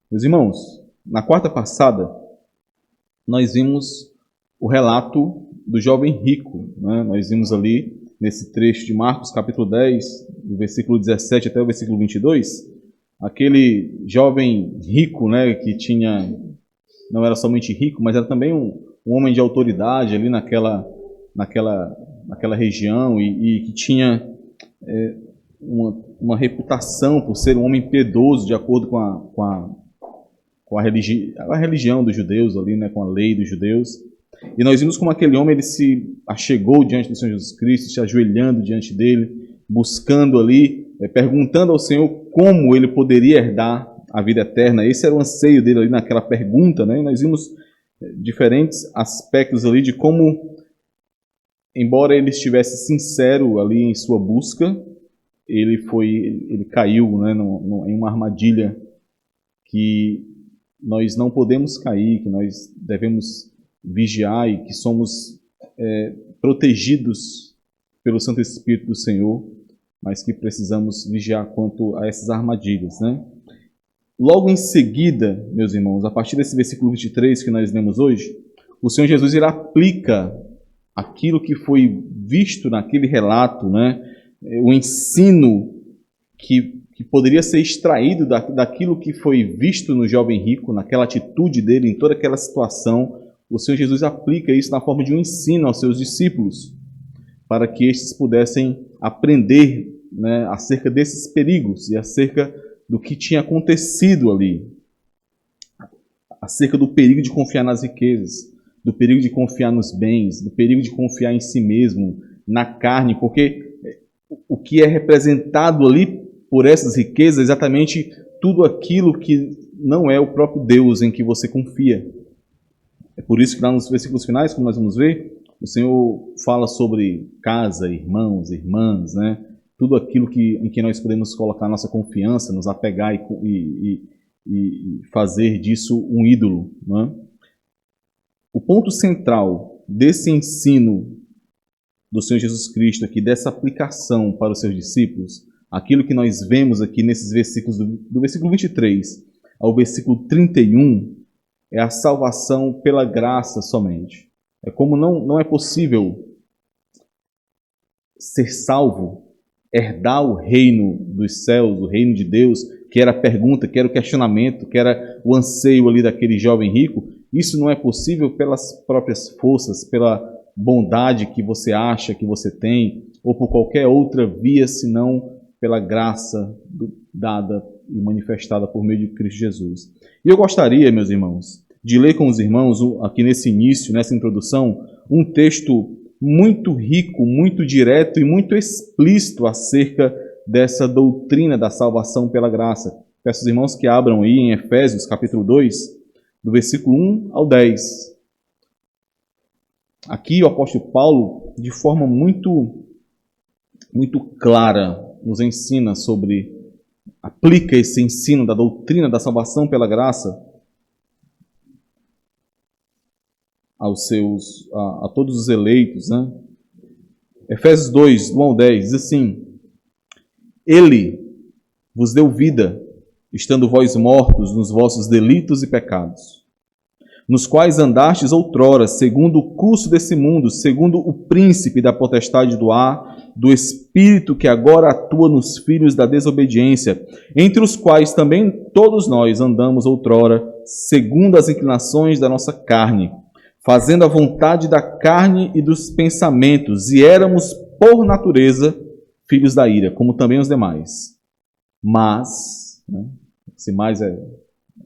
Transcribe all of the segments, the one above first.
Meus irmãos, na quarta passada, nós vimos o relato do jovem rico, né? Nós vimos ali, nesse trecho de Marcos, capítulo 10, do versículo 17 até o versículo 22, aquele jovem rico, né, que não era somente rico, mas era também um homem de autoridade ali naquela região e que tinha uma reputação por ser um homem piedoso, de acordo com a religião dos judeus ali, né, com a lei dos judeus. E nós vimos como aquele homem ele se achegou diante do Senhor Jesus Cristo, se ajoelhando diante dele, buscando ali, perguntando ao Senhor como ele poderia herdar a vida eterna. Esse era o anseio dele ali naquela pergunta, né? E nós vimos diferentes aspectos ali de como, embora ele estivesse sincero ali em sua busca, ele caiu, né, em uma armadilha que nós não podemos cair, que nós devemos vigiar e que somos protegidos pelo Santo Espírito do Senhor, mas que precisamos vigiar quanto a essas armadilhas, né? Logo em seguida, meus irmãos, a partir desse versículo 23 que nós lemos hoje, o Senhor Jesus ele aplica aquilo que foi visto naquele relato, né? O ensino que poderia ser extraído daquilo que foi visto no jovem rico, naquela atitude dele, em toda aquela situação. O Senhor Jesus aplica isso na forma de um ensino aos seus discípulos, para que estes pudessem aprender, né, acerca desses perigos e acerca do que tinha acontecido ali, acerca do perigo de confiar nas riquezas, do perigo de confiar nos bens, do perigo de confiar em si mesmo, na carne, porque o que é representado ali por essas riquezas é exatamente tudo aquilo que não é o próprio Deus em que você confia. É por isso que lá nos versículos finais, como nós vamos ver, o Senhor fala sobre casa, irmãos, irmãs, né? Tudo aquilo em que nós podemos colocar nossa confiança, nos apegar e fazer disso um ídolo, né? O ponto central desse ensino do Senhor Jesus Cristo aqui, dessa aplicação para os seus discípulos, aquilo que nós vemos aqui nesses versículos, do versículo 23 ao versículo 31, é a salvação pela graça somente. É como não é possível ser salvo, herdar o reino dos céus, o reino de Deus, que era a pergunta, que era o questionamento, que era o anseio ali daquele jovem rico. Isso não é possível pelas próprias forças, pela bondade que você acha que você tem, ou por qualquer outra via, senão pela graça dada e manifestada por meio de Cristo Jesus. E eu gostaria, meus irmãos, de ler com os irmãos, aqui nesse início, nessa introdução, um texto muito rico, muito direto e muito explícito acerca dessa doutrina da salvação pela graça. Peço aos irmãos que abram aí em Efésios, capítulo 2, do versículo 1 ao 10. Aqui o apóstolo Paulo, de forma muito clara, nos ensina aplica esse ensino da doutrina da salvação pela graça a todos os eleitos, né? Efésios 2, do 1 ao 10, diz assim: Ele vos deu vida, estando vós mortos nos vossos delitos e pecados, nos quais andastes outrora, segundo o curso desse mundo, segundo o príncipe da potestade do ar, do espírito que agora atua nos filhos da desobediência, entre os quais também todos nós andamos outrora, segundo as inclinações da nossa carne, fazendo a vontade da carne e dos pensamentos, e éramos, por natureza, filhos da ira, como também os demais. Mas, né, esse mais é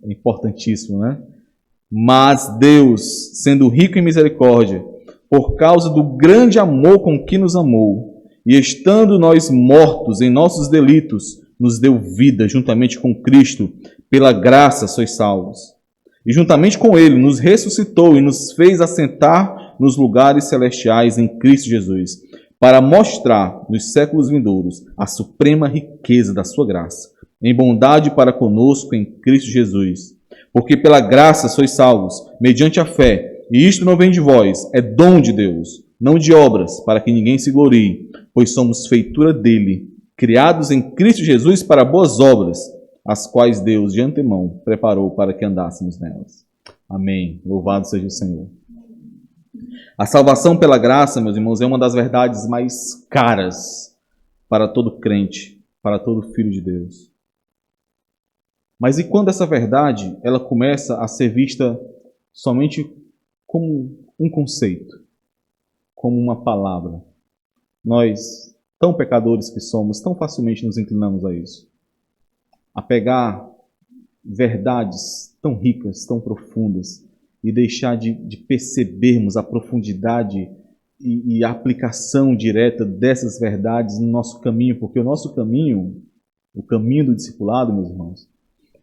importantíssimo, né? Mas Deus, sendo rico em misericórdia, por causa do grande amor com que nos amou, e estando nós mortos em nossos delitos, nos deu vida juntamente com Cristo, pela graça sois salvos. E juntamente com Ele nos ressuscitou e nos fez assentar nos lugares celestiais em Cristo Jesus, para mostrar nos séculos vindouros a suprema riqueza da sua graça, em bondade para conosco em Cristo Jesus. Porque pela graça sois salvos, mediante a fé, e isto não vem de vós, é dom de Deus, não de obras, para que ninguém se glorie, pois somos feitura dele, criados em Cristo Jesus para boas obras, as quais Deus de antemão preparou para que andássemos nelas. Amém. Louvado seja o Senhor. A salvação pela graça, meus irmãos, é uma das verdades mais caras para todo crente, para todo filho de Deus. Mas e quando essa verdade ela começa a ser vista somente como um conceito, como uma palavra? Nós, tão pecadores que somos, tão facilmente nos inclinamos a isso. A pegar verdades tão ricas, tão profundas, e deixar de percebermos a profundidade e a aplicação direta dessas verdades no nosso caminho, porque o nosso caminho, o caminho do discipulado, meus irmãos,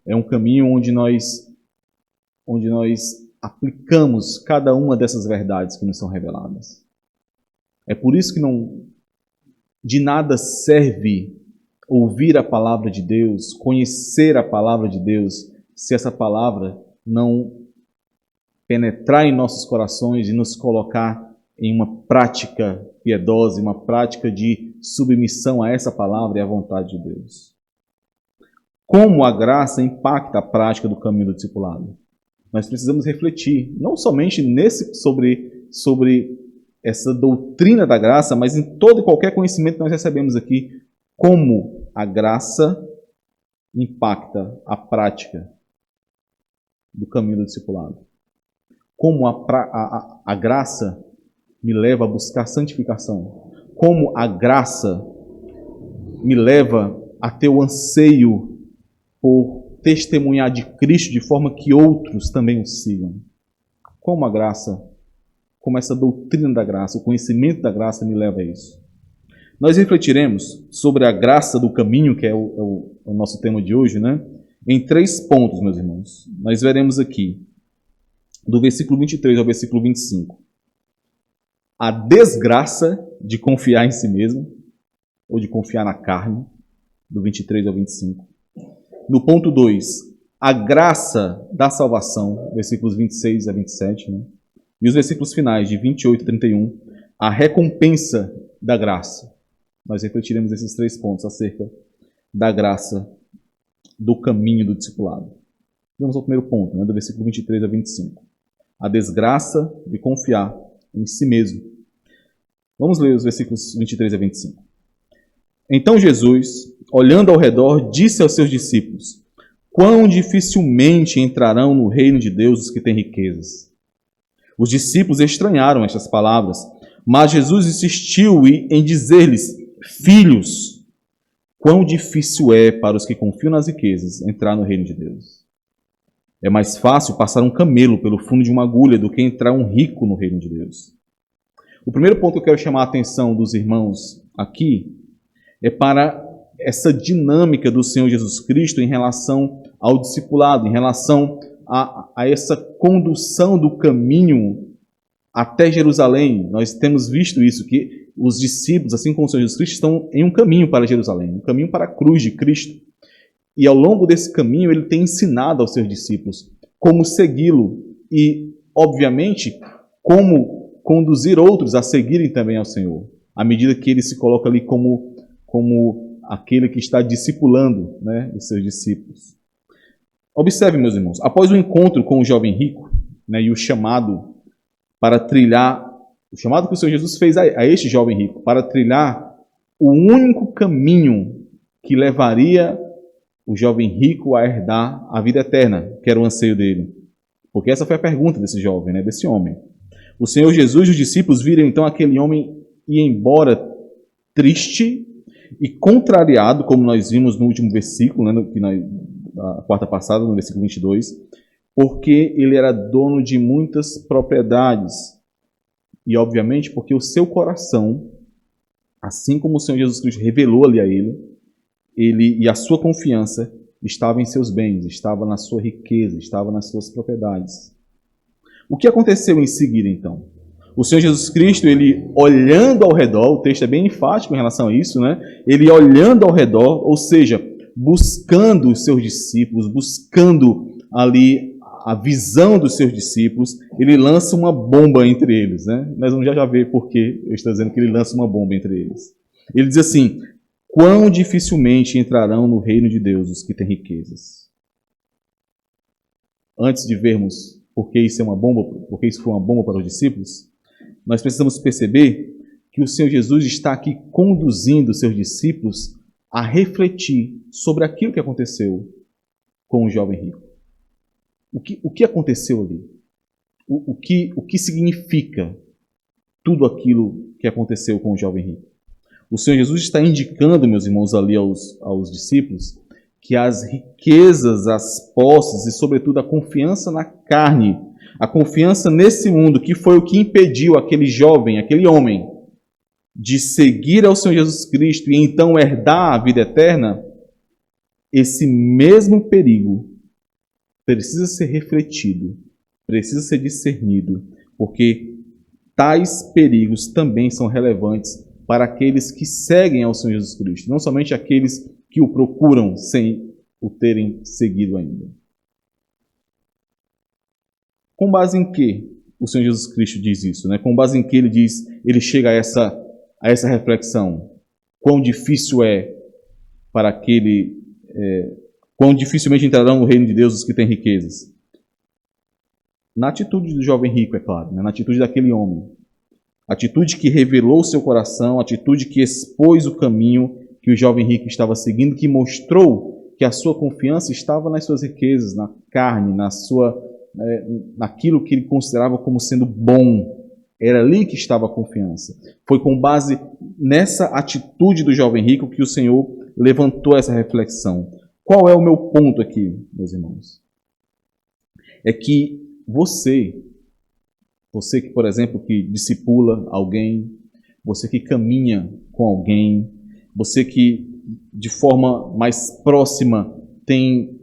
é um caminho onde nós aplicamos cada uma dessas verdades que nos são reveladas. É por isso que de nada serve ouvir a palavra de Deus, conhecer a palavra de Deus, se essa palavra não penetrar em nossos corações e nos colocar em uma prática piedosa, em uma prática de submissão a essa palavra e à vontade de Deus. Como a graça impacta a prática do caminho do discipulado? Nós precisamos refletir, não somente sobre essa doutrina da graça, mas em todo e qualquer conhecimento que nós recebemos aqui, como a graça impacta a prática do caminho do discipulado. Como a graça me leva a buscar santificação. Como a graça me leva a ter o anseio por testemunhar de Cristo de forma que outros também o sigam. Como a graça, como essa doutrina da graça, o conhecimento da graça me leva a isso. Nós refletiremos sobre a graça do caminho, que é o nosso tema de hoje, né? Em 3 pontos, meus irmãos. Nós veremos aqui, do versículo 23 ao versículo 25. A desgraça de confiar em si mesmo, ou de confiar na carne, do 23 ao 25. No ponto 2, a graça da salvação, versículos 26 a 27. Né? E os versículos finais, de 28 a 31, a recompensa da graça. Nós refletiremos esses 3 pontos acerca da graça do caminho do discipulado. Vamos ao primeiro ponto, né, do versículo 23 a 25. A desgraça de confiar em si mesmo. Vamos ler os versículos 23 a 25. Então Jesus, olhando ao redor, disse aos seus discípulos: quão dificilmente entrarão no reino de Deus os que têm riquezas. Os discípulos estranharam estas palavras, mas Jesus insistiu em dizer-lhes: filhos, quão difícil é para os que confiam nas riquezas entrar no reino de Deus. É mais fácil passar um camelo pelo fundo de uma agulha do que entrar um rico no reino de Deus. O primeiro ponto que eu quero chamar a atenção dos irmãos aqui é para essa dinâmica do Senhor Jesus Cristo em relação ao discipulado, em relação a essa condução do caminho até Jerusalém. Nós temos visto isso, que os discípulos, assim como o Senhor Jesus Cristo, estão em um caminho para Jerusalém, um caminho para a cruz de Cristo. E ao longo desse caminho ele tem ensinado aos seus discípulos como segui-lo e, obviamente, como conduzir outros a seguirem também ao Senhor, à medida que ele se coloca ali como aquele que está discipulando, né, os seus discípulos. Observe, meus irmãos, após o encontro com o jovem rico, né, e o chamado para trilhar, o chamado que o Senhor Jesus fez a este jovem rico, para trilhar o único caminho que levaria o jovem rico a herdar a vida eterna, que era o anseio dele. Porque essa foi a pergunta desse jovem, né, desse homem. O Senhor Jesus e os discípulos viram então aquele homem ir embora triste e contrariado, como nós vimos no último versículo, né, na quarta passada, no versículo 22, porque ele era dono de muitas propriedades. E, obviamente, porque o seu coração, assim como o Senhor Jesus Cristo revelou ali a ele e a sua confiança estava em seus bens, estava na sua riqueza, estava nas suas propriedades. O que aconteceu em seguida, então? O Senhor Jesus Cristo, ele olhando ao redor, o texto é bem enfático em relação a isso, né? Ele olhando ao redor, ou seja, buscando os seus discípulos, buscando ali a visão dos seus discípulos, ele lança uma bomba entre eles, né? Nós vamos já ver por que eu estou dizendo que ele lança uma bomba entre eles. Ele diz assim: quão dificilmente entrarão no reino de Deus os que têm riquezas. Antes de vermos porque isso foi uma bomba para os discípulos, nós precisamos perceber que o Senhor Jesus está aqui conduzindo os seus discípulos a refletir sobre aquilo que aconteceu com o jovem rico. O que aconteceu ali? O que significa tudo aquilo que aconteceu com o jovem rico? O Senhor Jesus está indicando, meus irmãos, ali aos discípulos, que as riquezas, as posses e, sobretudo, a confiança na carne, a confiança nesse mundo, que foi o que impediu aquele jovem, aquele homem, de seguir ao Senhor Jesus Cristo e então herdar a vida eterna, esse mesmo perigo precisa ser refletido, precisa ser discernido, porque tais perigos também são relevantes para aqueles que seguem ao Senhor Jesus Cristo, não somente aqueles que o procuram sem o terem seguido ainda. Com base em que o Senhor Jesus Cristo diz isso? Com base em que ele chega a essa reflexão? Quão difícil é para quão dificilmente entrarão no reino de Deus os que têm riquezas? Na atitude do jovem rico, é claro, na atitude daquele homem. Atitude que revelou o seu coração, atitude que expôs o caminho que o jovem rico estava seguindo, que mostrou que a sua confiança estava nas suas riquezas, na carne, naquilo que ele considerava como sendo bom. Era ali que estava a confiança. Foi com base nessa atitude do jovem rico que o Senhor levantou essa reflexão. Qual é o meu ponto aqui, meus irmãos? É que você que, por exemplo, que discipula alguém, você que caminha com alguém, você que de forma mais próxima tem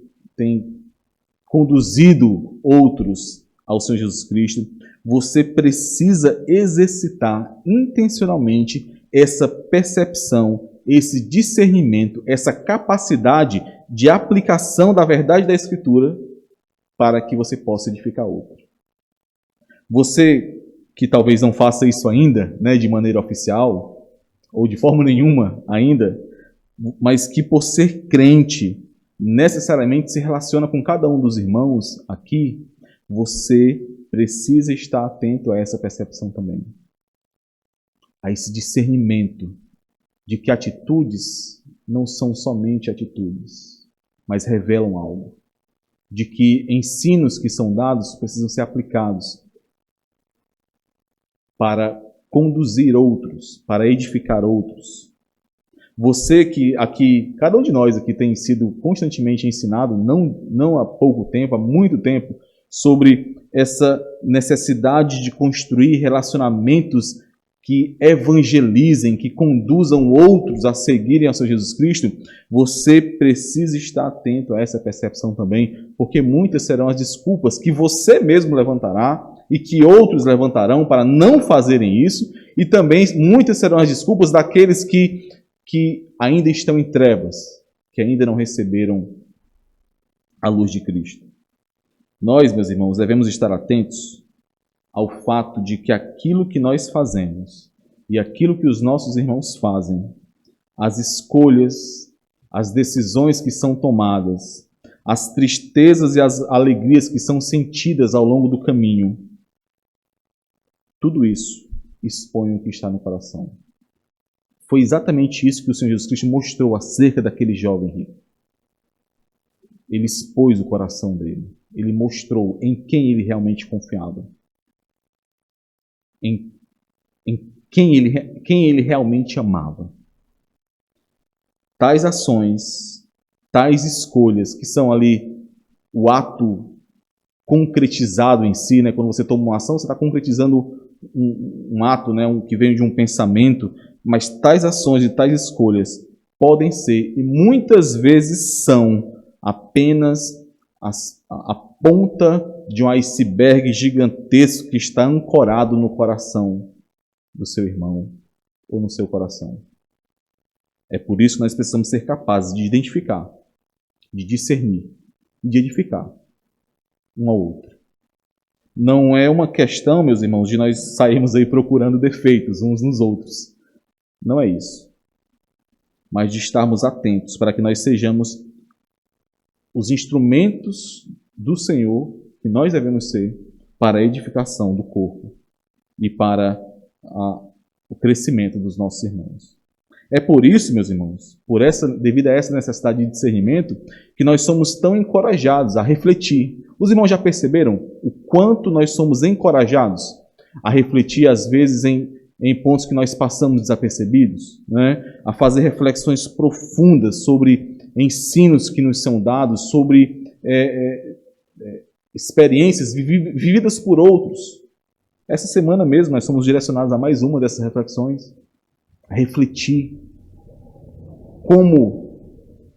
conduzido outros ao Senhor Jesus Cristo, você precisa exercitar intencionalmente essa percepção, esse discernimento, essa capacidade de aplicação da verdade da Escritura para que você possa edificar outro. Você que talvez não faça isso ainda, de maneira oficial, ou de forma nenhuma ainda, mas que por ser crente, necessariamente se relaciona com cada um dos irmãos aqui, você precisa estar atento a essa percepção também. A esse discernimento de que atitudes não são somente atitudes, mas revelam algo. De que ensinos que são dados precisam ser aplicados para conduzir outros, para edificar outros. Você que aqui, cada um de nós aqui tem sido constantemente ensinado, não há pouco tempo, há muito tempo, sobre essa necessidade de construir relacionamentos que evangelizem, que conduzam outros a seguirem ao Senhor Jesus Cristo. Você precisa estar atento a essa percepção também, porque muitas serão as desculpas que você mesmo levantará e que outros levantarão para não fazerem isso, e também muitas serão as desculpas daqueles que ainda estão em trevas, que ainda não receberam a luz de Cristo. Nós, meus irmãos, devemos estar atentos ao fato de que aquilo que nós fazemos e aquilo que os nossos irmãos fazem, as escolhas, as decisões que são tomadas, as tristezas e as alegrias que são sentidas ao longo do caminho, tudo isso expõe o que está no coração. Foi exatamente isso que o Senhor Jesus Cristo mostrou acerca daquele jovem rico. Ele expôs o coração dele. Ele mostrou em quem ele realmente confiava. Em quem ele realmente amava. Tais ações, tais escolhas, que são ali o ato concretizado em si, quando você toma uma ação, você está concretizando um ato, que vem de um pensamento, mas tais ações e tais escolhas podem ser, e muitas vezes são, apenas a ponta de um iceberg gigantesco que está ancorado no coração do seu irmão ou no seu coração. É por isso que nós precisamos ser capazes de identificar, de discernir, de edificar um ao outro. Não é uma questão, meus irmãos, de nós sairmos aí procurando defeitos uns nos outros. Não é isso. mas de estarmos atentos para que nós sejamos os instrumentos do Senhor que nós devemos ser para a edificação do corpo e para o crescimento dos nossos irmãos. É por isso, meus irmãos, devido a essa necessidade de discernimento, que nós somos tão encorajados a refletir. Os irmãos já perceberam o quanto nós somos encorajados a refletir, às vezes, em pontos que nós passamos desapercebidos, né? A fazer reflexões profundas sobre ensinos que nos são dados, sobre experiências vividas por outros. Essa semana mesmo nós somos direcionados a mais uma dessas reflexões, a refletir como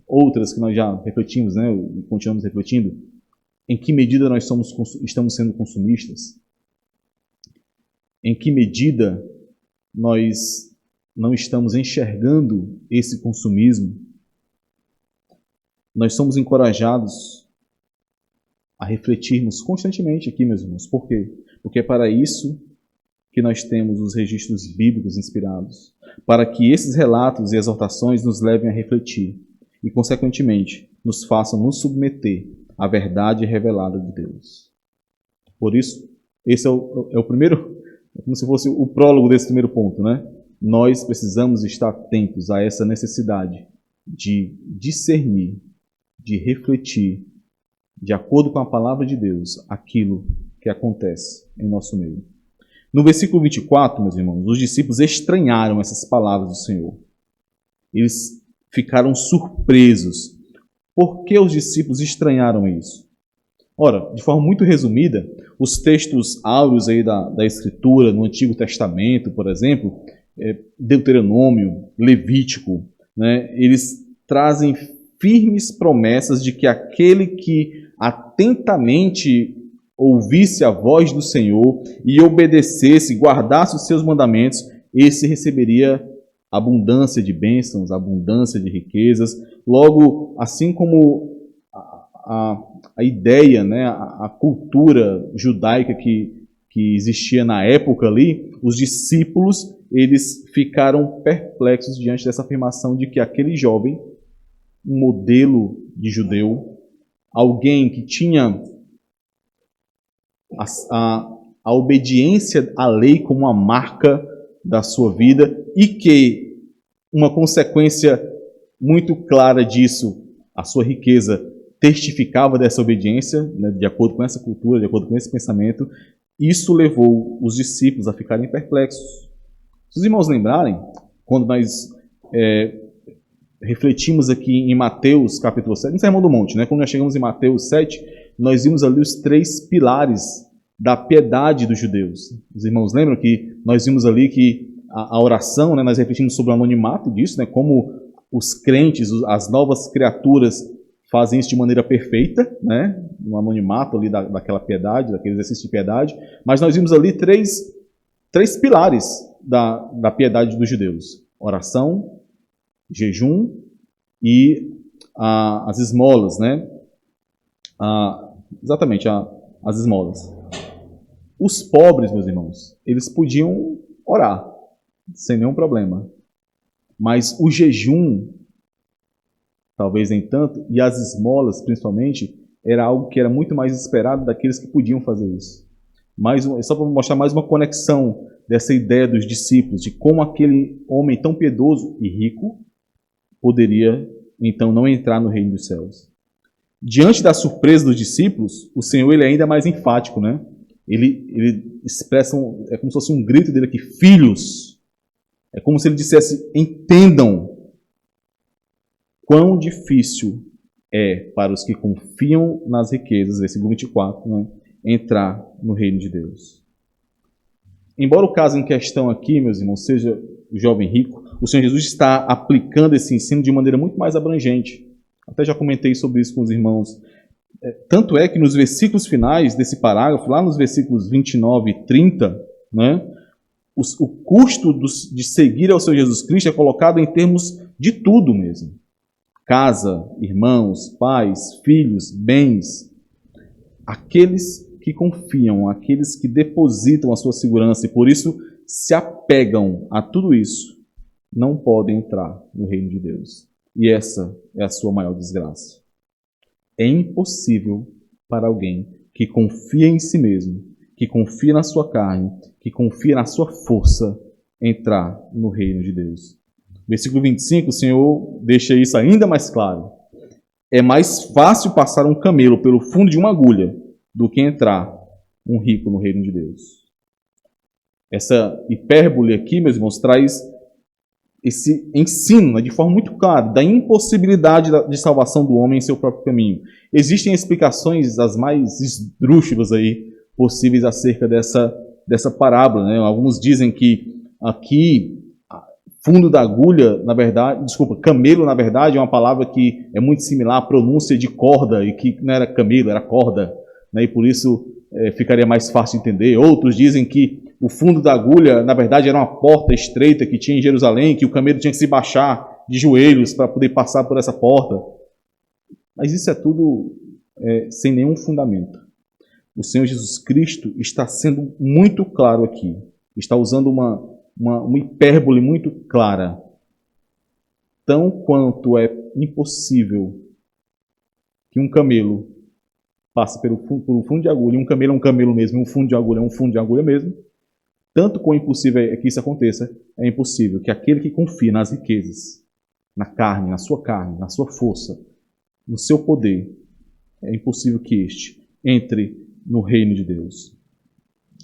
outras que nós já refletimos, né, e continuamos refletindo, em que medida nós estamos sendo consumistas, em que medida nós não estamos enxergando esse consumismo. Nós somos encorajados a refletirmos constantemente aqui, meus irmãos. Por quê? Porque é para isso que nós temos os registros bíblicos inspirados, para que esses relatos e exortações nos levem a refletir e, consequentemente, nos façam nos submeter à verdade revelada de Deus. Por isso, esse é o primeiro, como se fosse o prólogo desse primeiro ponto, né? Nós precisamos estar atentos a essa necessidade de discernir, de refletir, de acordo com a palavra de Deus, aquilo que acontece em nosso meio. No versículo 24, meus irmãos, os discípulos estranharam essas palavras do Senhor. Eles ficaram surpresos. Por que os discípulos estranharam isso? Ora, de forma muito resumida, os textos áureos aí da Escritura, no Antigo Testamento, por exemplo, Deuteronômio, Levítico, né, eles trazem firmes promessas de que aquele que atentamente ouvisse a voz do Senhor e obedecesse, guardasse os seus mandamentos, esse receberia abundância de bênçãos, abundância de riquezas. Logo, assim como a ideia, né, a cultura judaica que existia na época ali, os discípulos eles ficaram perplexos diante dessa afirmação de que aquele jovem, um modelo de judeu, alguém que tinha a obediência à lei como uma marca da sua vida e que uma consequência muito clara disso, a sua riqueza, testificava dessa obediência, né, de acordo com essa cultura, de acordo com esse pensamento. Isso levou os discípulos a ficarem perplexos. Se os irmãos lembrarem, quando nós refletimos aqui em Mateus capítulo 7, no Sermão do Monte, né? Quando nós chegamos em Mateus 7, nós vimos ali os 3 pilares da piedade dos judeus. Os irmãos lembram que nós vimos ali que a oração, né, nós refletimos sobre o anonimato disso, né, como os crentes, as novas criaturas fazem isso de maneira perfeita, né, no anonimato ali daquela piedade, daquele exercício de piedade, mas nós vimos ali três pilares da piedade dos judeus: oração, jejum e as esmolas, né? Exatamente, as esmolas. Os pobres, meus irmãos, eles podiam orar sem nenhum problema, mas o jejum, talvez nem tanto, e as esmolas, principalmente, era algo que era muito mais esperado daqueles que podiam fazer isso. Só para mostrar mais uma conexão dessa ideia dos discípulos, de como aquele homem tão piedoso e rico poderia, então, não entrar no reino dos céus. Diante da surpresa dos discípulos, o Senhor ele é ainda mais enfático, né? Ele expressa, é como se fosse um grito dele aqui: filhos. É como se ele dissesse: entendam quão difícil é para os que confiam nas riquezas, versículo 24, né, entrar no reino de Deus. Embora o caso em questão aqui, meus irmãos, seja o jovem rico, o Senhor Jesus está aplicando esse ensino de maneira muito mais abrangente. Até já comentei sobre isso com os irmãos. Tanto é que nos versículos finais desse parágrafo, lá nos versículos 29 e 30, né, o custo de seguir ao Senhor Jesus Cristo é colocado em termos de tudo mesmo. Casa, irmãos, pais, filhos, bens. Aqueles que confiam, aqueles que depositam a sua segurança e por isso se apegam a tudo isso, não podem entrar no reino de Deus. E essa é a sua maior desgraça. É impossível para alguém que confia em si mesmo, que confia na sua carne, que confia na sua força, entrar no reino de Deus. Versículo 25, o Senhor deixa isso ainda mais claro. É mais fácil passar um camelo pelo fundo de uma agulha do que entrar um rico no reino de Deus. Essa hipérbole aqui, meus irmãos, traz esse ensino de forma muito clara da impossibilidade de salvação do homem em seu próprio caminho. Existem explicações as mais esdrúxulas aí possíveis acerca dessa parábola, né? Alguns dizem que aqui fundo da agulha, na verdade, camelo, na verdade, é uma palavra que é muito similar à pronúncia de corda, e que não era camelo, era corda, né? E por isso ficaria mais fácil de entender. Outros dizem que o fundo da agulha, na verdade, era uma porta estreita que tinha em Jerusalém, que o camelo tinha que se baixar de joelhos para poder passar por essa porta. Mas isso é tudo sem nenhum fundamento. O Senhor Jesus Cristo está sendo muito claro aqui. Está usando uma hipérbole muito clara. Tão quanto é impossível que um camelo passe pelo fundo de agulha, um camelo é um camelo mesmo, um fundo de agulha é um fundo de agulha mesmo, tanto quão impossível é que isso aconteça, é impossível que aquele que confia nas riquezas, na sua força, no seu poder, é impossível que este entre no reino de Deus.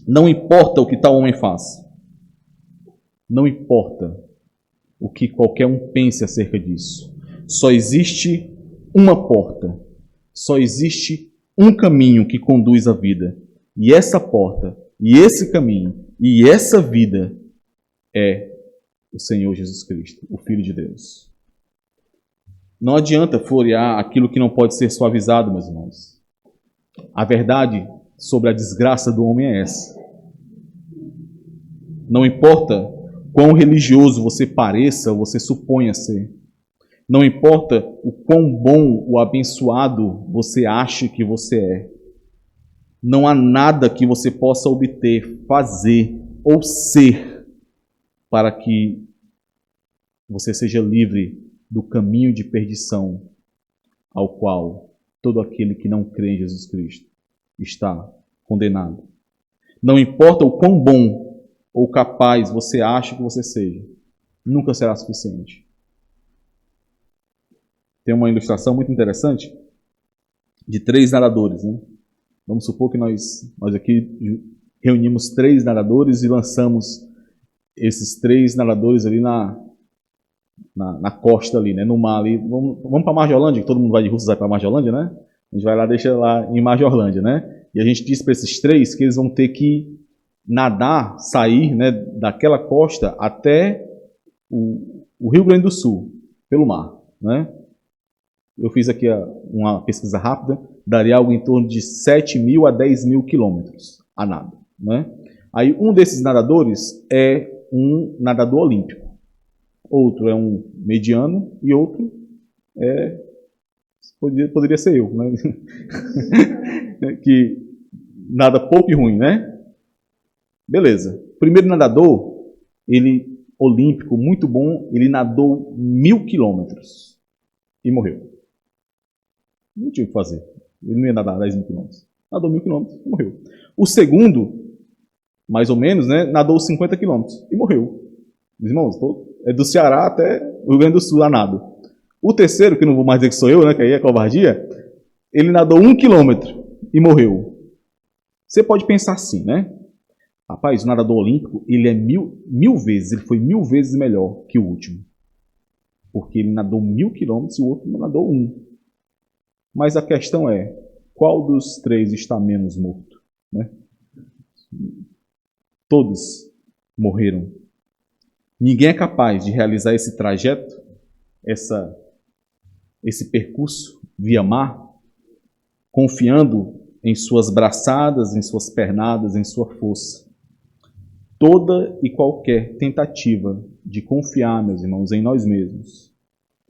Não importa o que tal homem faça, não importa o que qualquer um pense acerca disso, só existe uma porta, só existe um caminho que conduz à vida, e essa porta, e esse caminho, e essa vida é o Senhor Jesus Cristo, o Filho de Deus. Não adianta florear aquilo que não pode ser suavizado, meus irmãos. A verdade sobre a desgraça do homem é essa. Não importa quão religioso você pareça ou você suponha ser. Não importa o quão bom ou abençoado você acha que você é. Não há nada que você possa obter, fazer ou ser para que você seja livre do caminho de perdição ao qual todo aquele que não crê em Jesus Cristo está condenado. Não importa o quão bom ou capaz você acha que você seja, nunca será suficiente. Tem uma ilustração muito interessante de 3 nadadores, né? Vamos supor que nós aqui reunimos 3 nadadores e lançamos esses 3 nadadores ali na costa ali, né? No mar ali. Vamos para Marjolândia, que todo mundo vai de Russas, vai para Marjolândia, né? A gente vai lá, deixa lá em Marjolândia, né? E a gente diz para esses 3 que eles vão ter que nadar, sair, né, daquela costa até o Rio Grande do Sul, pelo mar, né? Eu fiz aqui uma pesquisa rápida, daria algo em torno de 7.000 a 10.000 quilômetros a nado, né? Aí um desses nadadores é um nadador olímpico, outro é um mediano e outro poderia ser eu, né? Que nada pouco e ruim, né? Beleza. Primeiro nadador, ele olímpico, muito bom, ele nadou 1.000 quilômetros e morreu. Não tinha o que fazer. Ele não ia nadar 10.000 quilômetros. Nadou 1.000 quilômetros e morreu. O segundo, mais ou menos, né, nadou 50 quilômetros e morreu. Meus irmãos, é do Ceará até o Rio Grande do Sul a nado. O terceiro, que não vou mais dizer que sou eu, né, que aí é covardia, ele nadou 1 quilômetro e morreu. Você pode pensar assim, né? Rapaz, o nadador olímpico, ele é mil vezes, ele foi 1.000 vezes melhor que o último. Porque ele nadou 1.000 quilômetros e o outro nadou 1. Mas a questão é, qual dos 3 está menos morto? Né? Todos morreram. Ninguém é capaz de realizar esse trajeto, esse percurso via mar, confiando em suas braçadas, em suas pernadas, em sua força. Toda e qualquer tentativa de confiar, meus irmãos, em nós mesmos,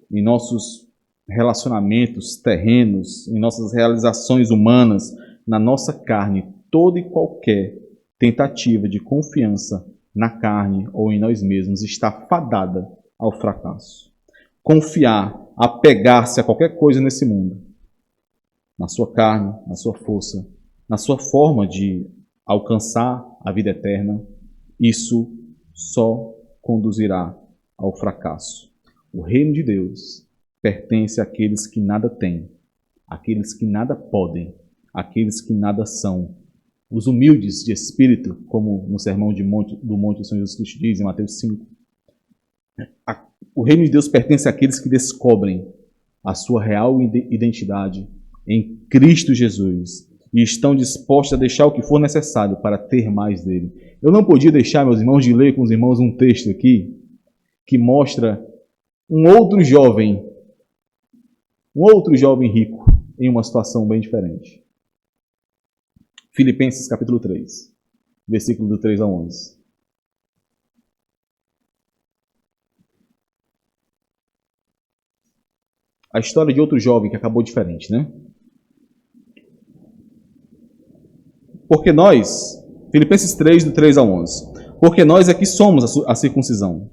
em nossos relacionamentos terrenos, em nossas realizações humanas, na nossa carne, toda e qualquer tentativa de confiança na carne ou em nós mesmos está fadada ao fracasso. Confiar, apegar-se a qualquer coisa nesse mundo, na sua carne, na sua força, na sua forma de alcançar a vida eterna, isso só conduzirá ao fracasso. O reino de Deus pertence àqueles que nada têm, àqueles que nada podem, àqueles que nada são. Os humildes de espírito, como no Sermão do Monte do Senhor Jesus Cristo diz em Mateus 5. O reino de Deus pertence àqueles que descobrem a sua real identidade em Cristo Jesus e estão dispostos a deixar o que for necessário para ter mais dele. Eu não podia deixar, meus irmãos, de ler com os irmãos um texto aqui que mostra um outro jovem rico em uma situação bem diferente. Filipenses capítulo 3, versículo do 3 ao 11. A história de outro jovem que acabou diferente, né? Porque nós, Filipenses 3, do 3 ao 11, porque nós é que somos a circuncisão.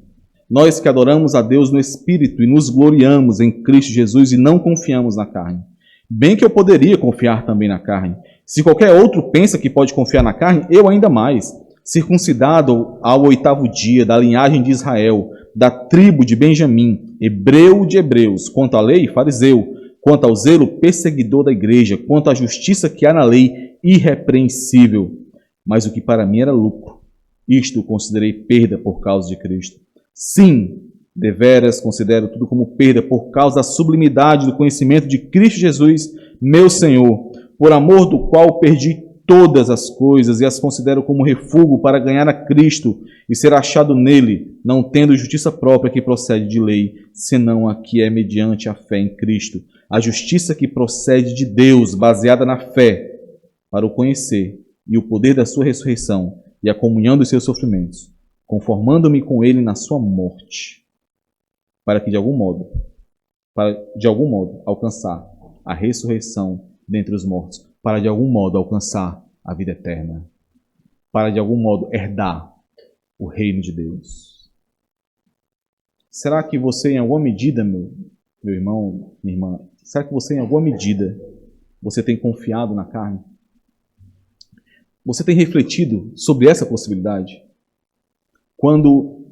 Nós que adoramos a Deus no Espírito e nos gloriamos em Cristo Jesus e não confiamos na carne. Bem que eu poderia confiar também na carne. Se qualquer outro pensa que pode confiar na carne, eu ainda mais. Circuncidado ao 8º dia, da linhagem de Israel, da tribo de Benjamim, hebreu de hebreus, quanto à lei, fariseu, quanto ao zelo, perseguidor da igreja, quanto à justiça que há na lei, irrepreensível. Mas o que para mim era lucro, isto considerei perda por causa de Cristo. Sim, deveras considero tudo como perda por causa da sublimidade do conhecimento de Cristo Jesus, meu Senhor, por amor do qual perdi todas as coisas e as considero como refúgio para ganhar a Cristo e ser achado nele, não tendo justiça própria que procede de lei, senão a que é mediante a fé em Cristo. A justiça que procede de Deus, baseada na fé, para o conhecer e o poder da sua ressurreição e a comunhão dos seus sofrimentos, conformando-me com ele na sua morte, para que de algum modo alcançar a ressurreição dentre os mortos, para de algum modo alcançar a vida eterna, para de algum modo herdar o reino de Deus. Será que você, em alguma medida, meu irmão, minha irmã, será que você, em alguma medida, você tem confiado na carne? Você tem refletido sobre essa possibilidade? Quando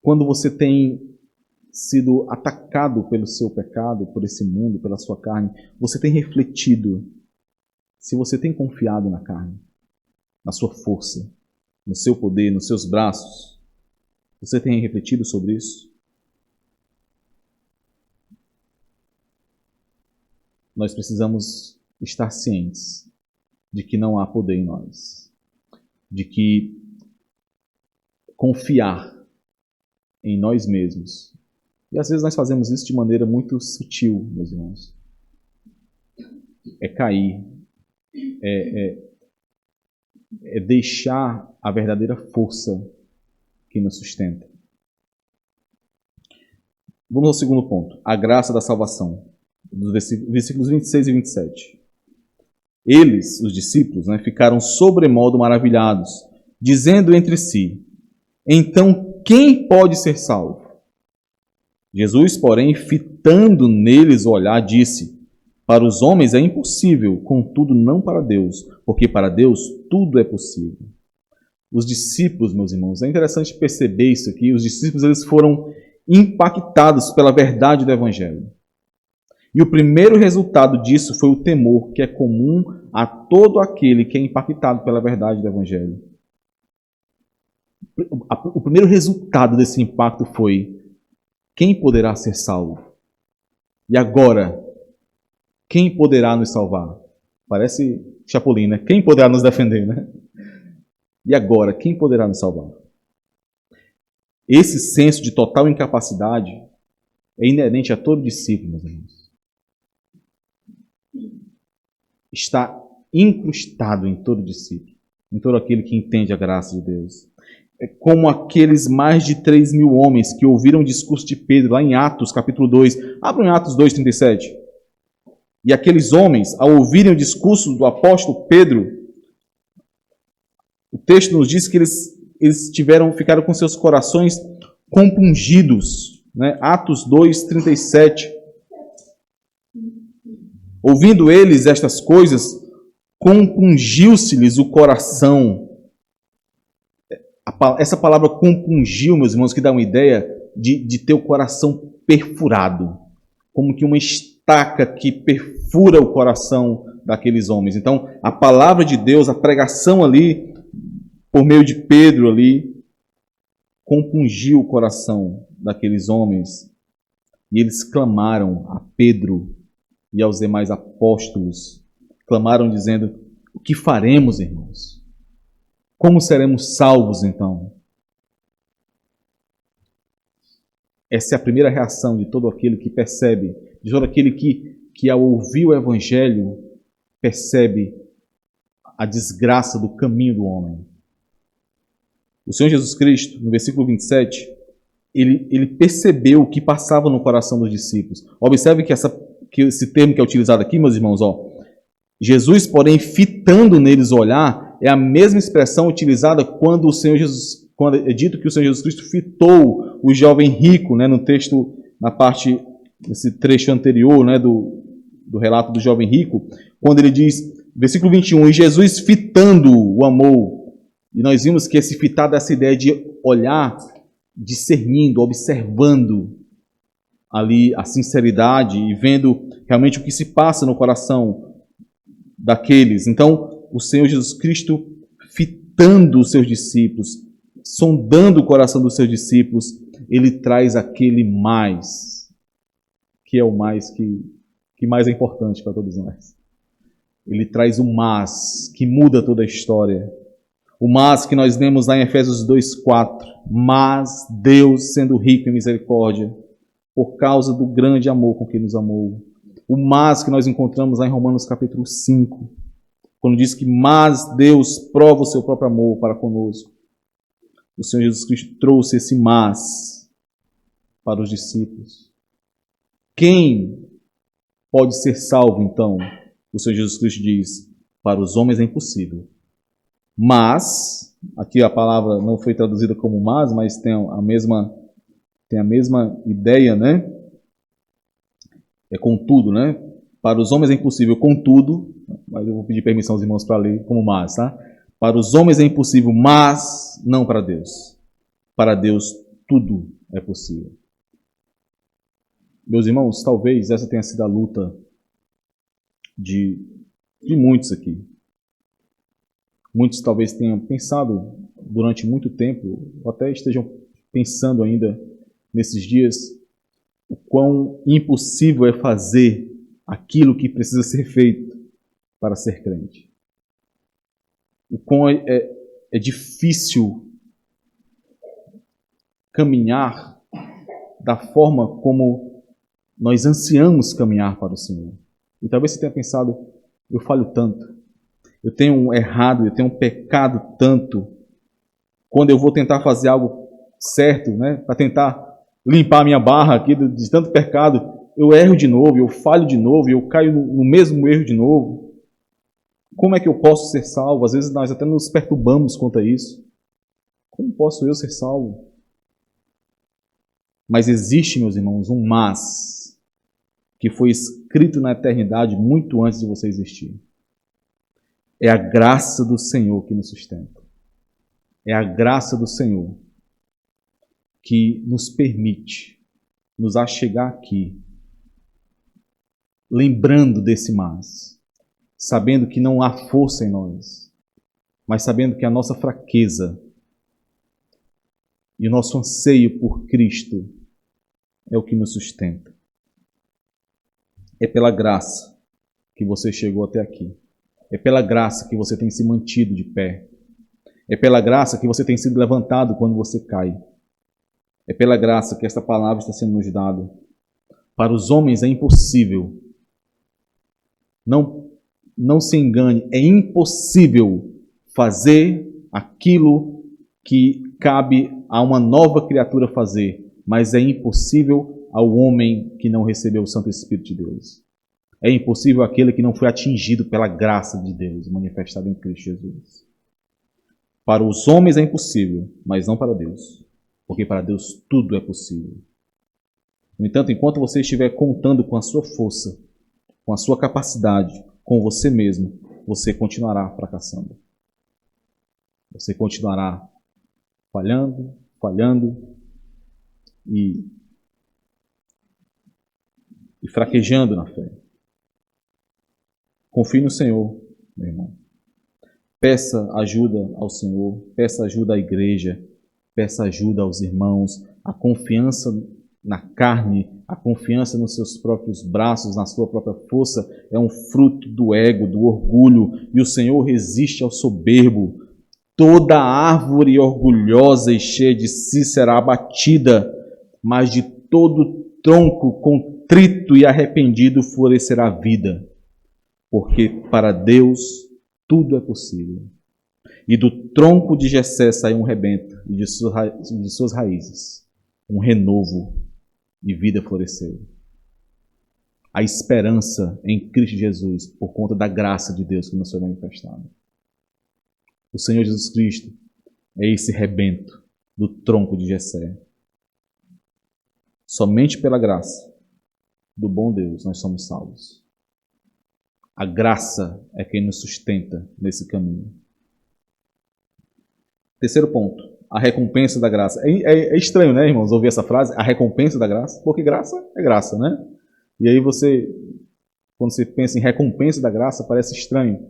você tem sido atacado pelo seu pecado, por esse mundo, pela sua carne, você tem refletido se você tem confiado na carne, na sua força, no seu poder, nos seus braços? Você tem refletido sobre isso? Nós precisamos estar cientes de que não há poder em nós, de que confiar em nós mesmos. E às vezes nós fazemos isso de maneira muito sutil, meus irmãos. É cair, é deixar a verdadeira força que nos sustenta. Vamos ao segundo ponto, a graça da salvação, dos versículos 26 e 27. Eles, os discípulos, ficaram sobremodo maravilhados, dizendo entre si: então quem pode ser salvo? Jesus, porém, fitando neles o olhar, disse: para os homens é impossível, contudo não para Deus, porque para Deus tudo é possível. Os discípulos, meus irmãos, é interessante perceber isso aqui, os discípulos eles foram impactados pela verdade do Evangelho. E o primeiro resultado disso foi o temor, que é comum a todo aquele que é impactado pela verdade do Evangelho. O primeiro resultado desse impacto foi: quem poderá ser salvo? E agora, quem poderá nos salvar? Parece Chapolin, né? Quem poderá nos defender, né? E agora, quem poderá nos salvar? Esse senso de total incapacidade é inerente a todo discípulo, meus irmãos. Está incrustado em todo discípulo, em todo aquele que entende a graça de Deus. É como aqueles mais de 3.000 homens que ouviram o discurso de Pedro, lá em Atos, capítulo 2. Abram em Atos 2, 37. E aqueles homens, ao ouvirem o discurso do apóstolo Pedro, o texto nos diz que eles ficaram com seus corações compungidos, né? Atos 2, 37. Ouvindo eles estas coisas, compungiu-se-lhes o coração. Essa palavra compungiu, meus irmãos, que dá uma ideia de ter o coração perfurado, como que uma estaca que perfura o coração daqueles homens. Então, a palavra de Deus, a pregação ali, por meio de Pedro ali, compungiu o coração daqueles homens. E eles clamaram a Pedro e aos demais apóstolos, clamaram dizendo: o que faremos, irmãos? Como seremos salvos, então? Essa é a primeira reação de todo aquele que percebe, de todo aquele que ao ouvir o Evangelho, percebe a desgraça do caminho do homem. O Senhor Jesus Cristo, no versículo 27, ele percebeu o que passava no coração dos discípulos. Observe que esse termo que é utilizado aqui, meus irmãos, Jesus, porém, fitando neles o olhar, é a mesma expressão utilizada quando é dito que o Senhor Jesus Cristo fitou o jovem rico, né, no texto, nesse trecho anterior, né, do relato do jovem rico, quando ele diz, versículo 21, e Jesus fitando o amou. E nós vimos que esse fitar dá essa ideia de olhar, discernindo, observando ali a sinceridade e vendo realmente o que se passa no coração daqueles. Então, o Senhor Jesus Cristo fitando os seus discípulos, sondando o coração dos seus discípulos, ele traz aquele mais, que é o mais que mais é importante para todos nós. Ele traz o mas, que muda toda a história. O mas que nós lemos lá em Efésios 2:4. Mas Deus, sendo rico em misericórdia, por causa do grande amor com que nos amou. O mas que nós encontramos lá em Romanos capítulo 5, quando diz que mas Deus prova o seu próprio amor para conosco. O Senhor Jesus Cristo trouxe esse mas para os discípulos. Quem pode ser salvo, então? O Senhor Jesus Cristo diz, para os homens é impossível. Mas, aqui a palavra não foi traduzida como mas tem a mesma ideia, né? É contudo, né? Para os homens é impossível, contudo, mas eu vou pedir permissão aos irmãos para ler como mas, tá? Para os homens é impossível, mas não para Deus. Para Deus tudo é possível. Meus irmãos, talvez essa tenha sido a luta de muitos aqui. Muitos talvez tenham pensado durante muito tempo, ou até estejam pensando ainda nesses dias, o quão impossível é fazer aquilo que precisa ser feito para ser crente. O quão é difícil caminhar da forma como nós ansiamos caminhar para o Senhor. E talvez você tenha pensado, eu falho tanto, eu tenho errado, eu tenho pecado tanto, quando eu vou tentar fazer algo certo, né, para tentar limpar a minha barra aqui de tanto pecado, eu erro de novo, eu falho de novo, eu caio no mesmo erro de novo. Como é que eu posso ser salvo? Às vezes nós até nos perturbamos quanto a isso. Como posso eu ser salvo? Mas existe, meus irmãos, um mas, que foi escrito na eternidade muito antes de você existir. É a graça do Senhor que nos sustenta. É a graça do Senhor que nos permite nos achegar aqui, lembrando desse mas, sabendo que não há força em nós, mas sabendo que a nossa fraqueza e o nosso anseio por Cristo é o que nos sustenta. É pela graça que você chegou até aqui. É pela graça que você tem se mantido de pé. É pela graça que você tem sido levantado quando você cai. É pela graça que esta palavra está sendo nos dada. Para os homens é impossível. Não se engane, é impossível fazer aquilo que cabe a uma nova criatura fazer, mas é impossível ao homem que não recebeu o Santo Espírito de Deus. É impossível aquele que não foi atingido pela graça de Deus manifestada em Cristo Jesus. Para os homens é impossível, mas não para Deus. porque para Deus tudo é possível. No entanto, enquanto você estiver contando com a sua força, com a sua capacidade, com você mesmo, você continuará fracassando. Você continuará falhando e fraquejando na fé. Confie no Senhor, meu irmão. Peça ajuda ao Senhor, peça ajuda à igreja, peça ajuda aos irmãos. A confiança na carne, a confiança nos seus próprios braços, na sua própria força, é um fruto do ego, do orgulho, e o Senhor resiste ao soberbo. Toda árvore orgulhosa e cheia de si será abatida, mas de todo tronco contrito e arrependido florescerá a vida, porque para Deus tudo é possível. E do tronco de Jessé saiu um rebento, e de suas raízes um renovo e vida floresceu. A esperança em Cristo Jesus, por conta da graça de Deus que nos foi manifestada. O Senhor Jesus Cristo é esse rebento do tronco de Jessé. Somente pela graça do bom Deus nós somos salvos. A graça é quem nos sustenta nesse caminho. Terceiro ponto, a recompensa da graça. É estranho, né, irmãos, ouvir essa frase, a recompensa da graça, porque graça é graça, né? E aí quando você pensa em recompensa da graça, parece estranho.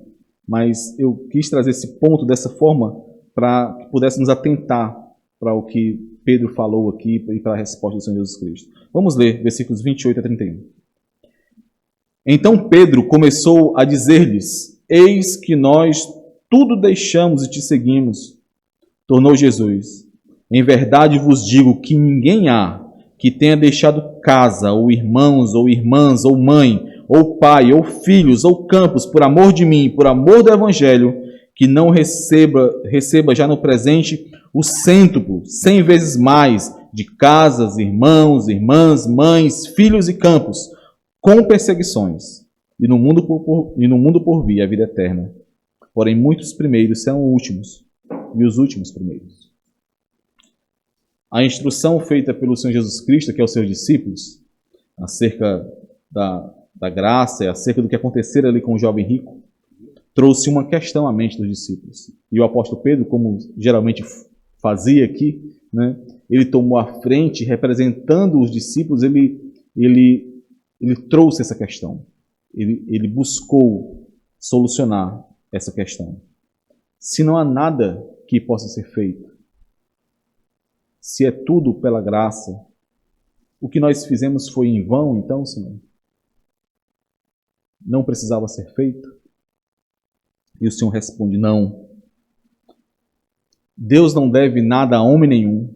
Mas eu quis trazer esse ponto dessa forma para que pudéssemos atentar para o que Pedro falou aqui e para a resposta do Senhor Jesus Cristo. Vamos ler versículos 28 a 31. Então Pedro começou a dizer-lhes: Eis que nós tudo deixamos e te seguimos. Tornou Jesus: Em verdade vos digo que ninguém há que tenha deixado casa, ou irmãos, ou irmãs, ou mãe, ou pai, ou filhos, ou campos, por amor de mim, por amor do Evangelho, que não receba já no presente o cêntuplo, 100 vezes mais, de casas, irmãos, irmãs, mães, filhos e campos, com perseguições, e no mundo por vir a vida eterna. Porém, muitos primeiros serão últimos, e os últimos primeiros. A instrução feita pelo Senhor Jesus Cristo, que é aos seus discípulos, acerca da graça e acerca do que acontecera ali com o jovem rico, trouxe uma questão à mente dos discípulos. E o apóstolo Pedro, como geralmente fazia aqui, né, ele tomou a frente, representando os discípulos, ele trouxe essa questão. Ele buscou solucionar essa questão. Se não há nada que possa ser feito, se é tudo pela graça, o que nós fizemos foi em vão, então, Senhor? Não precisava ser feito? E o Senhor responde: não. Deus não deve nada a homem nenhum.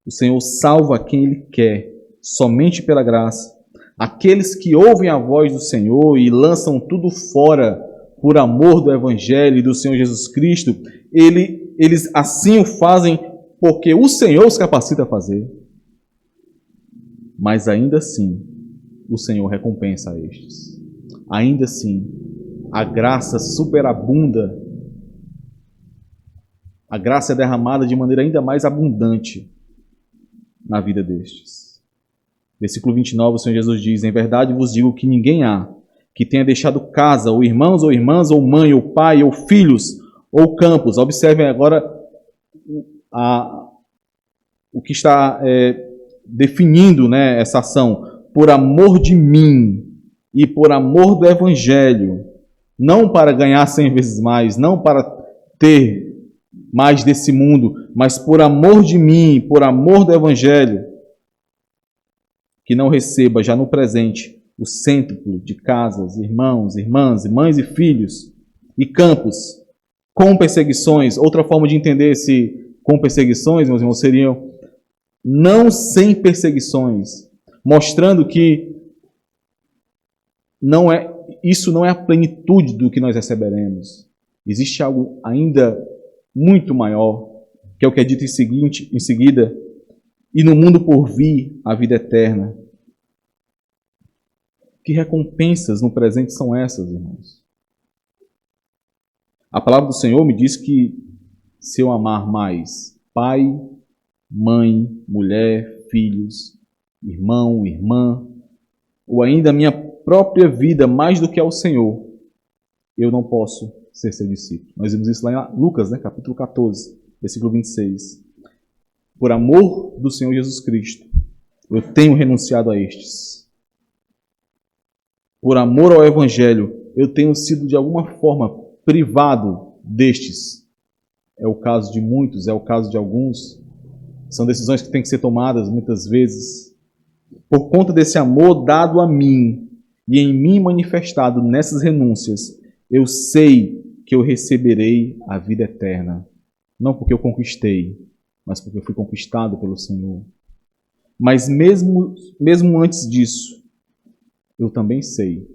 O Senhor salva quem Ele quer, somente pela graça. Aqueles que ouvem a voz do Senhor e lançam tudo fora por amor do Evangelho e do Senhor Jesus Cristo, eles assim o fazem porque o Senhor os capacita a fazer. Mas ainda assim, o Senhor recompensa a estes. Ainda assim, a graça superabunda. A graça é derramada de maneira ainda mais abundante na vida destes. Versículo 29, o Senhor Jesus diz: Em verdade vos digo que ninguém há que tenha deixado casa, ou irmãos, ou irmãs, ou mãe, ou pai, ou filhos, ou campos. Observem agora o que está definindo, né, essa ação. Por amor de mim e por amor do Evangelho. Não para ganhar 100 vezes mais, não para ter mais desse mundo, mas por amor de mim, por amor do Evangelho, que não receba já no presente o cêntuplo de casas, irmãos, irmãs, mães e filhos, e campos, com perseguições. Outra forma de entender esse com perseguições, meus irmãos, seriam não sem perseguições, mostrando que isso não é a plenitude do que nós receberemos. Existe algo ainda muito maior, que é o que é dito em seguida, e no mundo por vir a vida eterna. Que recompensas no presente são essas, irmãos? A palavra do Senhor me diz que se eu amar mais pai, mãe, mulher, filhos, irmão, irmã, ou ainda a minha própria vida mais do que ao Senhor, eu não posso ser seu discípulo. Nós vimos isso lá em Lucas, capítulo 14, versículo 26. Por amor do Senhor Jesus Cristo, eu tenho renunciado a estes. Por amor ao Evangelho, eu tenho sido de alguma forma privado destes. É o caso de muitos, é o caso de alguns. São decisões que têm que ser tomadas muitas vezes. Por conta desse amor dado a mim e em mim manifestado nessas renúncias, eu sei que eu receberei a vida eterna. Não porque eu conquistei, mas porque eu fui conquistado pelo Senhor. Mas mesmo antes disso, eu também sei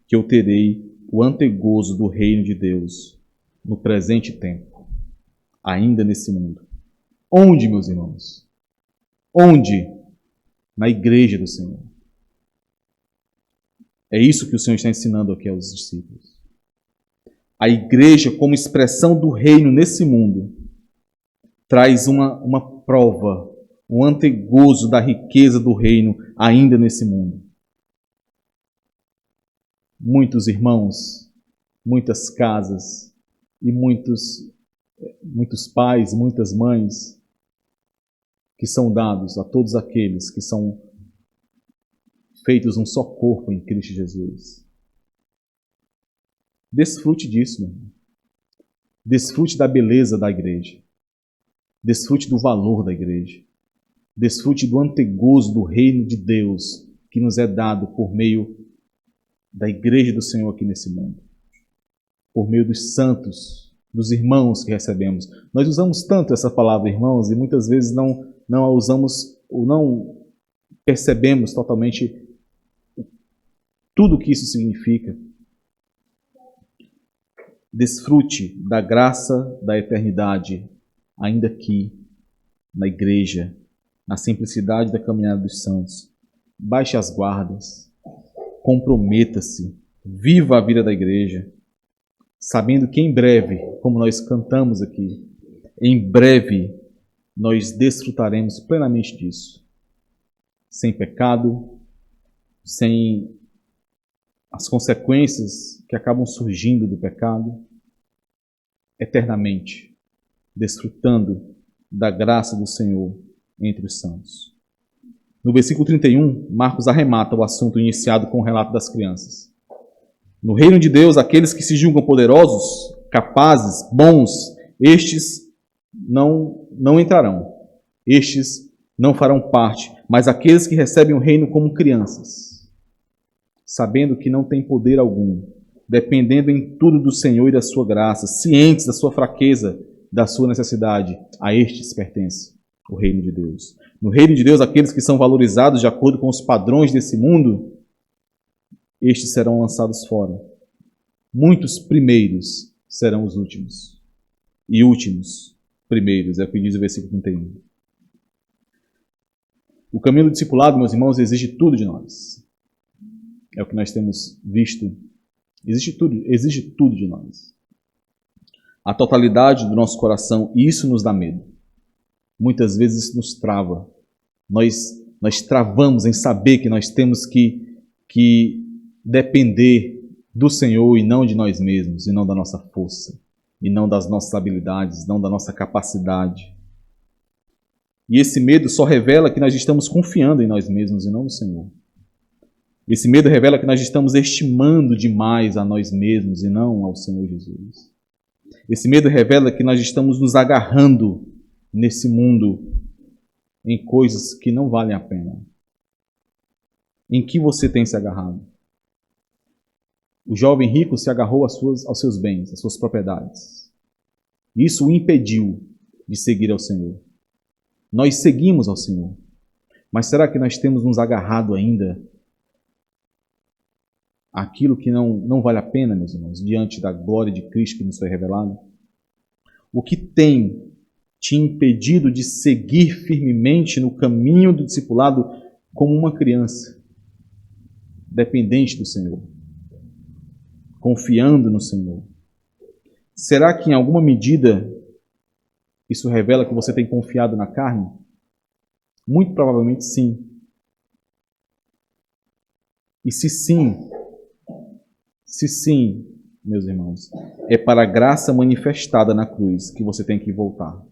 que eu terei o antegozo do reino de Deus no presente tempo, ainda nesse mundo. Onde, meus irmãos? Onde? Na igreja do Senhor. É isso que o Senhor está ensinando aqui aos discípulos. A igreja, como expressão do reino nesse mundo, traz uma prova, um antegozo da riqueza do reino ainda nesse mundo. Muitos irmãos, muitas casas e muitos pais, muitas mães que são dados a todos aqueles que são feitos um só corpo em Cristo Jesus. Desfrute disso, meu irmão. Desfrute da beleza da igreja. Desfrute do valor da igreja. Desfrute do antegozo do reino de Deus que nos é dado por meio da igreja do Senhor aqui nesse mundo. Por meio dos santos, dos irmãos que recebemos. Nós usamos tanto essa palavra irmãos e muitas vezes não a usamos ou não percebemos totalmente tudo o que isso significa. Desfrute da graça da eternidade, ainda aqui, na igreja, na simplicidade da caminhada dos santos. Baixe as guardas, comprometa-se, viva a vida da igreja, sabendo que em breve, como nós cantamos aqui, em breve nós desfrutaremos plenamente disso. Sem pecado, sem as consequências que acabam surgindo do pecado, eternamente, desfrutando da graça do Senhor entre os santos. No versículo 31, Marcos arremata o assunto iniciado com o relato das crianças. No reino de Deus, aqueles que se julgam poderosos, capazes, bons, estes não entrarão. Estes não farão parte, mas aqueles que recebem o reino como crianças, sabendo que não têm poder algum, dependendo em tudo do Senhor e da sua graça, cientes da sua fraqueza, da sua necessidade, a estes pertence o reino de Deus. No reino de Deus, aqueles que são valorizados de acordo com os padrões desse mundo, estes serão lançados fora. Muitos primeiros serão os últimos, e últimos primeiros, é o que diz o versículo 31. O caminho do discipulado, meus irmãos, exige tudo de nós. É o que nós temos visto. Exige tudo de nós. A totalidade do nosso coração, e isso nos dá medo. Muitas vezes isso nos trava. Nós travamos em saber que nós temos que depender do Senhor e não de nós mesmos, e não da nossa força, e não das nossas habilidades, não da nossa capacidade. E esse medo só revela que nós estamos confiando em nós mesmos e não no Senhor. Esse medo revela que nós estamos estimando demais a nós mesmos e não ao Senhor Jesus. Esse medo revela que nós estamos nos agarrando nesse mundo em coisas que não valem a pena. Em que você tem se agarrado? O jovem rico se agarrou aos seus bens, às suas propriedades. Isso o impediu de seguir ao Senhor. Nós seguimos ao Senhor. Mas será que nós temos nos agarrado ainda àquilo que não vale a pena, meus irmãos, diante da glória de Cristo que nos foi revelada? O que tem te impedido de seguir firmemente no caminho do discipulado como uma criança, dependente do Senhor, confiando no Senhor? Será que em alguma medida Isso revela que você tem confiado na carne? Muito provavelmente sim. E se sim, meus irmãos, é para a graça manifestada na cruz que você tem que voltar.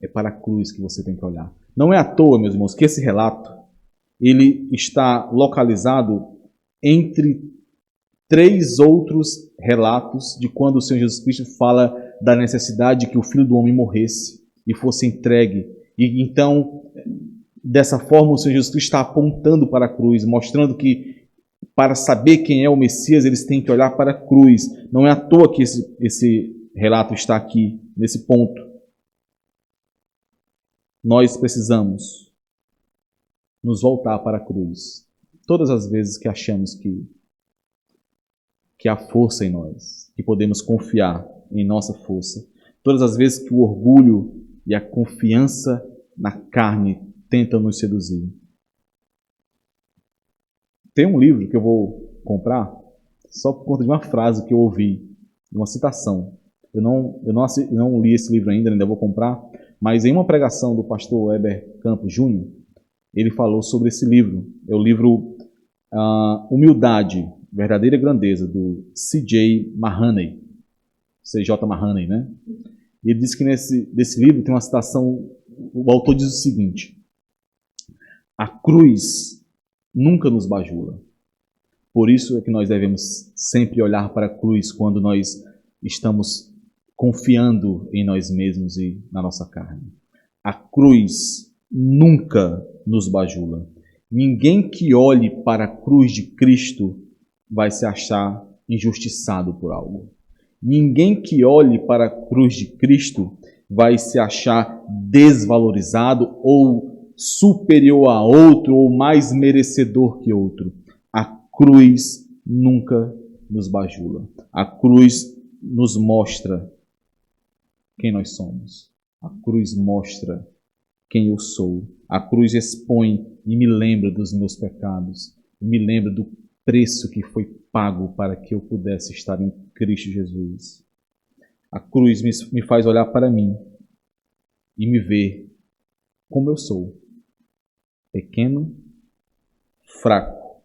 É para a cruz que você tem que olhar. Não é à toa, meus irmãos, que esse relato ele está localizado entre 3 outros relatos de quando o Senhor Jesus Cristo fala da necessidade de que o Filho do Homem morresse e fosse entregue. E então, dessa forma, o Senhor Jesus Cristo está apontando para a cruz, mostrando que para saber quem é o Messias, eles têm que olhar para a cruz. Não é à toa que esse relato está aqui, nesse ponto. Nós precisamos nos voltar para a cruz. Todas as vezes que achamos que há força em nós, que podemos confiar em nossa força. Todas as vezes que o orgulho e a confiança na carne tentam nos seduzir. Tem um livro que eu vou comprar só por conta de uma frase que eu ouvi, de uma citação. Eu não li esse livro ainda vou comprar, mas em uma pregação do pastor Heber Campos Júnior, ele falou sobre esse livro. É o livro Humildade, Verdadeira Grandeza, do C.J. Mahaney. C.J. Mahaney, né? E ele disse que nesse livro tem uma citação, o autor diz o seguinte: a cruz nunca nos bajula. Por isso é que nós devemos sempre olhar para a cruz quando nós estamos confiando em nós mesmos e na nossa carne. A cruz nunca nos bajula. Ninguém que olhe para a cruz de Cristo vai se achar injustiçado por algo. Ninguém que olhe para a cruz de Cristo vai se achar desvalorizado ou superior a outro ou mais merecedor que outro. A cruz nunca nos bajula. A cruz nos mostra quem nós somos. A cruz mostra quem eu sou. A cruz expõe e me lembra dos meus pecados. Me lembra do preço que foi pago para que eu pudesse estar em Cristo Jesus. A cruz me faz olhar para mim e me ver como eu sou. Pequeno, fraco,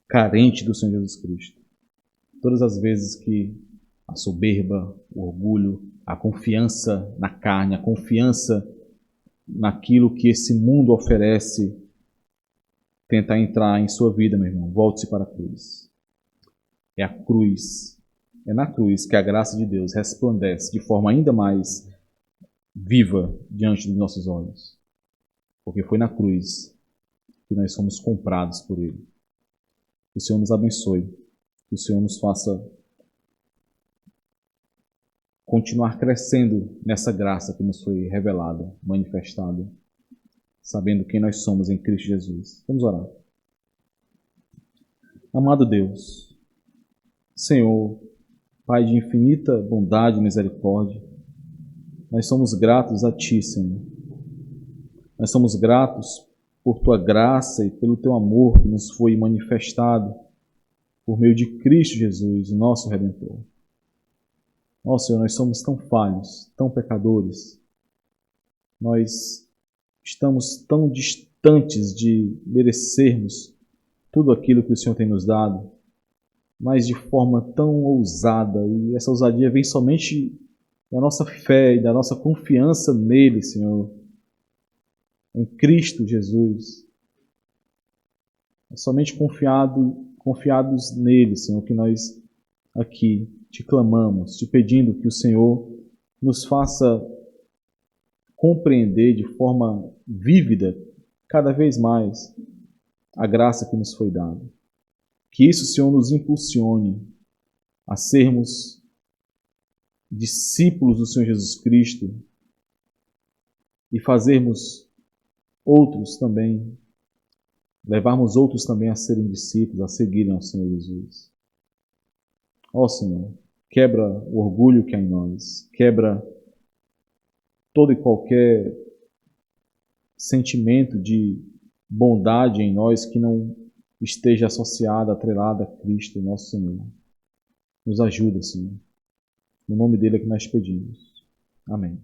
carente do Senhor Jesus Cristo. Todas as vezes que a soberba, o orgulho, a confiança na carne, a confiança naquilo que esse mundo oferece tentar entrar em sua vida, meu irmão, volte-se para a cruz. É a cruz, é na cruz que a graça de Deus resplandece de forma ainda mais viva diante dos nossos olhos. Porque foi na cruz que nós somos comprados por Ele. Que o Senhor nos abençoe, que o Senhor nos faça continuar crescendo nessa graça que nos foi revelada, manifestada, sabendo quem nós somos em Cristo Jesus. Vamos orar. Amado Deus, Senhor, Pai de infinita bondade e misericórdia, nós somos gratos a Ti, Senhor. Nós somos gratos por Tua graça e pelo Teu amor que nos foi manifestado por meio de Cristo Jesus, o nosso Redentor. Ó Senhor, nós somos tão falhos, tão pecadores. Nós estamos tão distantes de merecermos tudo aquilo que o Senhor tem nos dado, mas de forma tão ousada. E essa ousadia vem somente da nossa fé e da nossa confiança nele, Senhor, em Cristo Jesus. É somente confiados nele, Senhor, que nós aqui te clamamos, te pedindo que o Senhor nos faça compreender de forma vívida, cada vez mais, a graça que nos foi dada. Que isso, Senhor, nos impulsione a sermos discípulos do Senhor Jesus Cristo e fazermos outros também, levarmos outros também a serem discípulos, a seguirem ao Senhor Jesus. Ó Senhor, quebra o orgulho que há em nós, quebra todo e qualquer sentimento de bondade em nós que não esteja associado, atrelado a Cristo, nosso Senhor. Nos ajuda, Senhor. No nome dele é que nós pedimos. Amém.